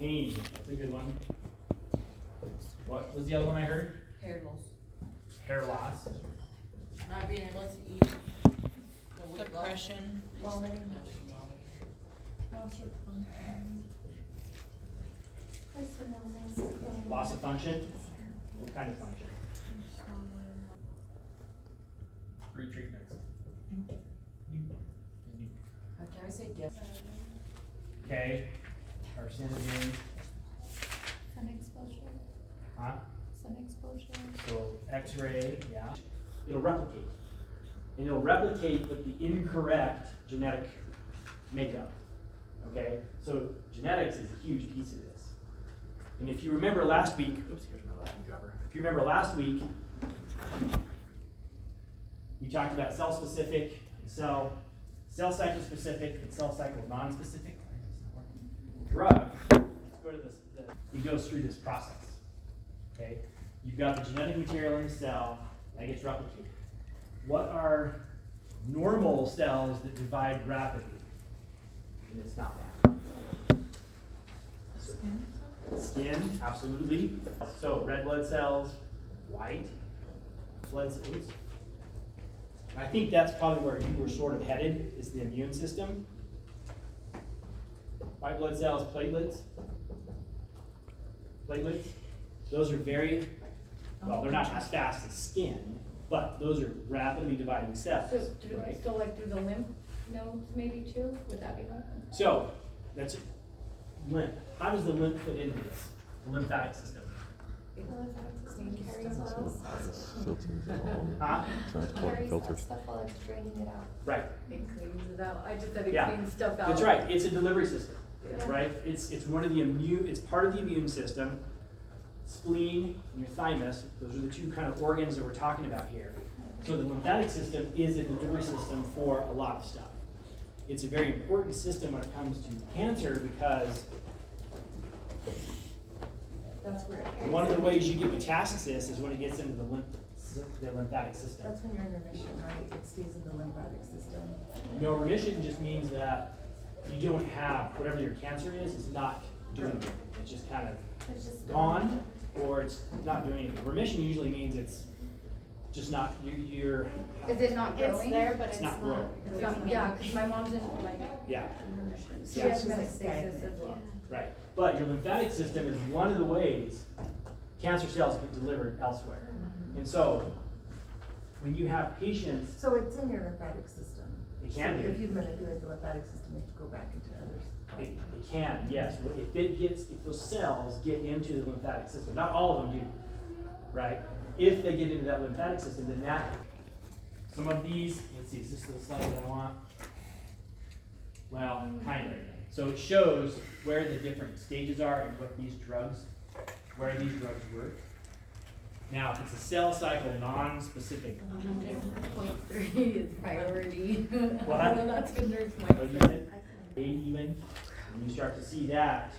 Pain, that's a good one. What was the other one I heard? Hair loss. Hair loss. Not being able to eat. Depression. Loss of function. What kind of function? 3 treatments. Can I say yes? Okay. Carcinogen. Sun exposure. Huh? Sun exposure. So X-ray, yeah. It'll replicate. And it'll replicate with the incorrect genetic makeup. Okay? So genetics is a huge piece of this. And if you remember last week, oops, here's my Latin cover. If you remember last week, we talked about cell-specific, cell cycle specific, and cell cycle non-specific. Drug, let's go to this, it goes through this process. Okay? You've got the genetic material in the cell that gets replicated. What are normal cells that divide rapidly? And it's not that. Skin, absolutely. So red blood cells, white blood cells. I think that's probably where you were sort of headed, is the immune system. White blood cells, platelets. Platelets. Those are very, well, they're not as fast as skin, but those are rapidly dividing cells. So, right? still like through the lymph nodes maybe too? Would that be one? So, that's lymph. How does the lymph fit into this? The lymphatic system. The lymphatic system carries all Huh? carries that stuff while it's draining it out. Right. It cleans it out. I just said it Yeah. cleans stuff out. That's right. It's a delivery system. Yeah. Right? It's one of the immune, it's part of the immune system. Spleen and your thymus, those are the two kind of organs that we're talking about here. So the lymphatic system is a delivery system for a lot of stuff. It's a very important system when it comes to cancer because That's where it one of the ways you get metastasis is when it gets into the lymphatic system. That's when you're in remission, right? It stays in the lymphatic system. No, remission just means that you don't have, whatever your cancer is, it's not doing anything. It's just kind of It's just gone, or it's not doing anything. Remission usually means it's just not, you're Is it not growing? It's there, but It's it's not not. growing. It's not, yeah, because my mom's in like, yeah, she Yeah. has She's like metastasis stagnant. as well. right. But your lymphatic system is one of the ways cancer cells get delivered elsewhere. And so, when you have patients, So it's in your lymphatic system. it can So if be. you manipulate the lymphatic system, it can go back into others. It can, yes. If those cells get into the lymphatic system, not all of them do, right? If they get into that lymphatic system, then that, some of these, let's see, is this the slide that I want? Well, kind of. So it shows where the different stages are and what these drugs, where these drugs work. Now, if it's a cell cycle non-specific, 0.3 is priority. What? I know that's good nurse what you mindset. said, 8 even, and you start to see that,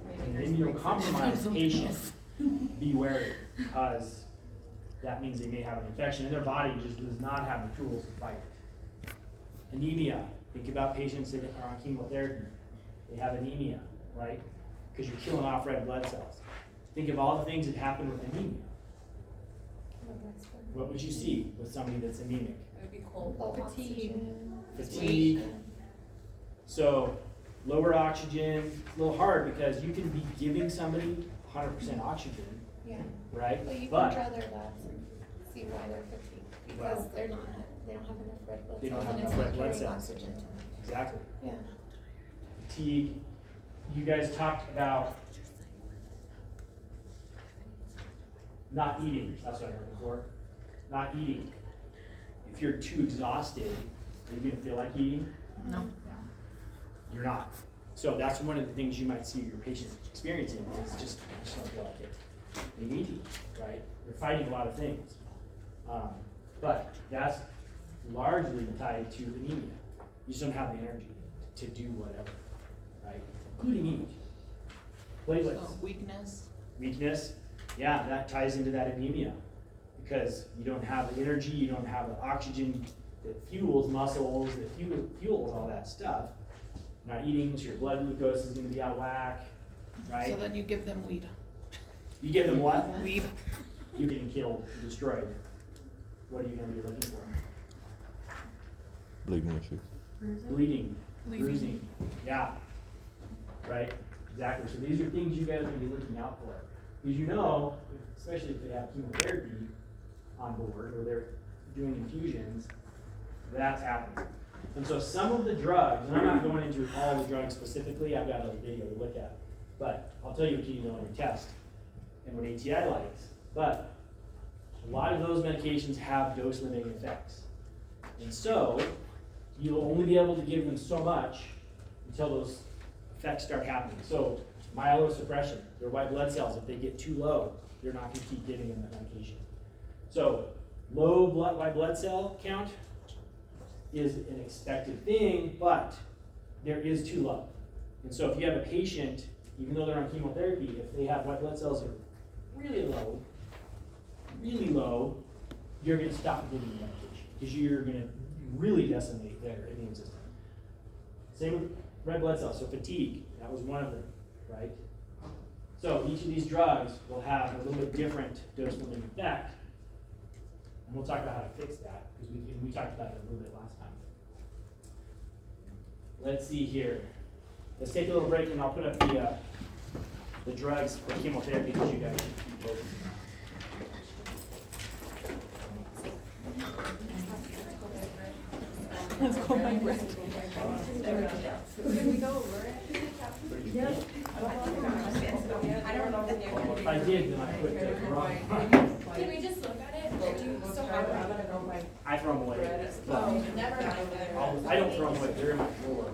Maybe an nurse immunocompromised mindset. patient, be wary, because that means they may have an infection and their body just does not have the tools to fight it. Anemia, think about patients that are on chemotherapy. They have anemia, right? Because you're killing off red blood cells. Think of all the things that happen with anemia. What would you see with somebody that's anemic? It would be cold. Low Fatigue. oxygen. Fatigue. So lower oxygen, it's a little hard because you can be giving somebody 100% oxygen, Yeah. right? But you can But draw their labs and see why they're fatigued, because Well, they're not, they don't have enough red blood They don't cells have and it's enough not red blood carrying cells. oxygen. exactly. Yeah. Fatigue. You guys talked about not eating. That's what I heard before. Not eating. If you're too exhausted, are you gonna feel like eating? No. You're not. So that's one of the things you might see your patients experiencing is just, I just don't feel like it. They need to eat, right? They're fighting a lot of things. But that's largely tied to anemia. You just don't have the energy to do whatever, right? Including eat. Platelets, So weakness. weakness, yeah, that ties into that anemia. Because you don't have the energy, you don't have the oxygen that fuels muscles, that fuels all that stuff. Not eating, so your blood glucose is gonna be out of whack. right? So then you give them weed. You give them what? Weed. You're getting killed, destroyed. What are you gonna be looking for? Bleeding issues. Bleeding, Bleeding. bruising, yeah. Right, exactly. So these are things you guys are gonna be looking out for. Because you know, especially if they have chemotherapy on board or they're doing infusions, that's happening. And so some of the drugs, and I'm not going into all the drugs specifically, I've got a video to look at, but I'll tell you what you need to know on your test and what ATI likes. But a lot of those medications have dose limiting effects. And so you'll only be able to give them so much until those effects start happening. So myelosuppression, their white blood cells, if they get too low, you're not going to keep giving them that medication. So low white blood cell count is an expected thing, but there is too low. And so if you have a patient, even though they're on chemotherapy, if they have white blood cells that are really low, you're going to stop giving the medication because you're going to really decimate their immune system. Same with red blood cells, so fatigue, that was one of them, right? So each of these drugs will have a little bit different dose limiting effect, and we'll talk about how to fix that, because we talked about it a little bit last time. Let's see here. Let's take a little break and I'll put up the drugs for chemotherapy that you guys should be focusing on. Let's go my breath. Can we go over it? I don't know the name. Well, if I did, then I put it wrong. Can we just look at it? Or do you still have it? I throw them away. Oh, never mind. I don't throw them away, they're in my drawer.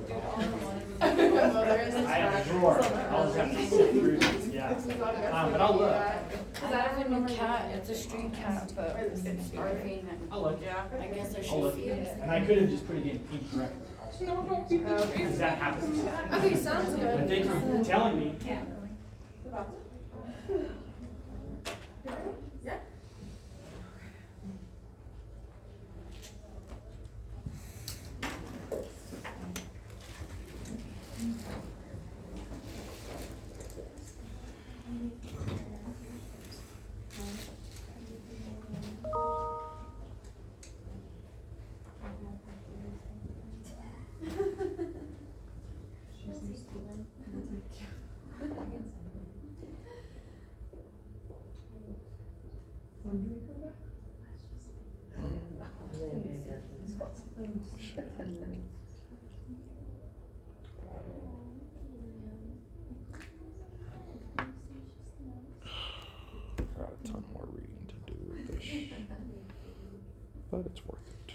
Well, there is a I have a drawer, I'll just have to sit through these, yeah. But I'll look. Cause I have a new cat, it's a street cat, but it's starving and I'll look. I guess I I'll should look. feed it. And I could have just put it in pink record. Because that happens. Okay, sounds But good. thank you for telling me. Got a ton more reading to do with this, but it's worth it.